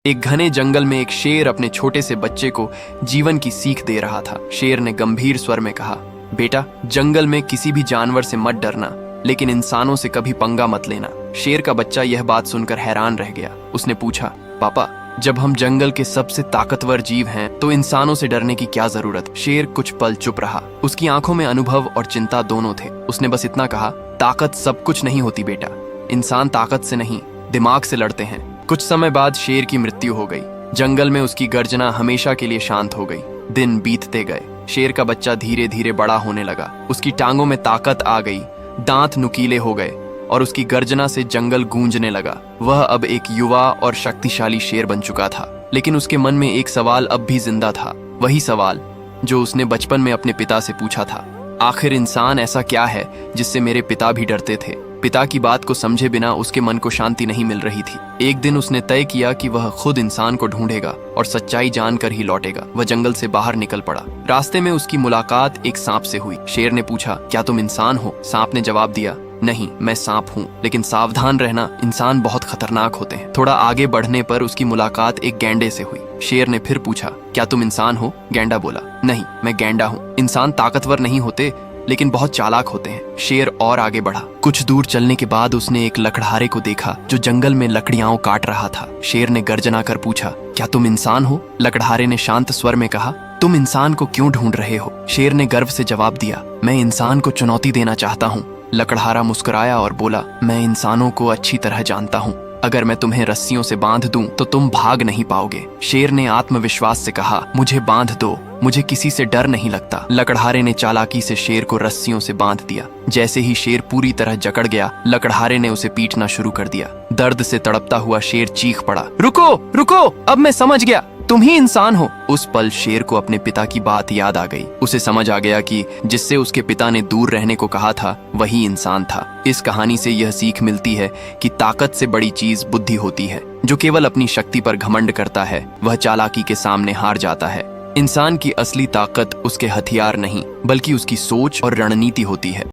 एक घने जंगल में एक शेर अपने छोटे से बच्चे को जीवन की सीख दे रहा था। शेर ने गंभीर स्वर में कहा, बेटा, जंगल में किसी भी जानवर से मत डरना, लेकिन इंसानों से कभी पंगा मत लेना। शेर का बच्चा यह बात सुनकर हैरान रह गया। उसने पूछा, पापा, जब हम जंगल के सबसे ताकतवर जीव हैं, तो इंसानों से डरने की क्या जरूरत? शेर कुछ पल चुप रहा। उसकी आंखों में अनुभव और चिंता दोनों थे। उसने बस इतना कहा, ताकत सब कुछ नहीं होती बेटा, इंसान ताकत से नहीं, दिमाग से लड़ते हैं। कुछ समय बाद शेर की मृत्यु हो गई। जंगल में उसकी गर्जना हमेशा के लिए शांत हो गई। दिन बीतते गए। शेर का बच्चा धीरे धीरे बड़ा होने लगा। उसकी टांगों में ताकत आ गई, दांत नुकीले हो गए और उसकी गर्जना से जंगल गूंजने लगा। वह अब एक युवा और शक्तिशाली शेर बन चुका था। लेकिन उसके मन में एक सवाल अब भी जिंदा था, वही सवाल जो उसने बचपन में अपने पिता से पूछा था। आखिर इंसान ऐसा क्या है जिससे मेरे पिता भी डरते थे? पिता की बात को समझे बिना उसके मन को शांति नहीं मिल रही थी। एक दिन उसने तय किया कि वह खुद इंसान को ढूंढेगा और सच्चाई जानकर ही लौटेगा। वह जंगल से बाहर निकल पड़ा। रास्ते में उसकी मुलाकात एक सांप से हुई। शेर ने पूछा, क्या तुम इंसान हो? सांप ने जवाब दिया, नहीं, मैं सांप हूँ, लेकिन सावधान रहना, इंसान बहुत खतरनाक होते हैं। थोड़ा आगे बढ़ने पर उसकी मुलाकात एक गैंडे से हुई। शेर ने फिर पूछा, क्या तुम इंसान हो? गैंडा बोला, नहीं, मैं गैंडा हूँ। इंसान ताकतवर नहीं होते, लेकिन बहुत चालाक होते हैं। शेर और आगे बढ़ा। कुछ दूर चलने के बाद उसने एक लकड़हारे को देखा जो जंगल में लकड़ियां काट रहा था। शेर ने गर्जना कर पूछा, क्या तुम इंसान हो? लकड़हारे ने शांत स्वर में कहा, तुम इंसान को क्यों ढूंढ रहे हो? शेर ने गर्व से जवाब दिया, मैं इंसान को चुनौती देना चाहता हूँ। लकड़हारा मुस्कुराया और बोला, मैं इंसानों को अच्छी तरह जानता हूँ। अगर मैं तुम्हें रस्सियों से बांध दूं तो तुम भाग नहीं पाओगे। शेर ने आत्मविश्वास से कहा, मुझे बांध दो, मुझे किसी से डर नहीं लगता। लकड़हारे ने चालाकी से शेर को रस्सियों से बांध दिया। जैसे ही शेर पूरी तरह जकड़ गया, लकड़हारे ने उसे पीटना शुरू कर दिया। दर्द से तड़पता हुआ शेर चीख पड़ा, रुको रुको, अब मैं समझ गया, तुम ही इंसान हो। उस पल शेर को अपने पिता की बात याद आ गई। उसे समझ आ गया कि जिससे उसके पिता ने दूर रहने को कहा था, वही इंसान था। इस कहानी से यह सीख मिलती है कि ताकत से बड़ी चीज बुद्धि होती है। जो केवल अपनी शक्ति पर घमंड करता है, वह चालाकी के सामने हार जाता है। इंसान की असली ताकत उसके हथियार नहीं, बल्कि उसकी सोच और रणनीति होती है।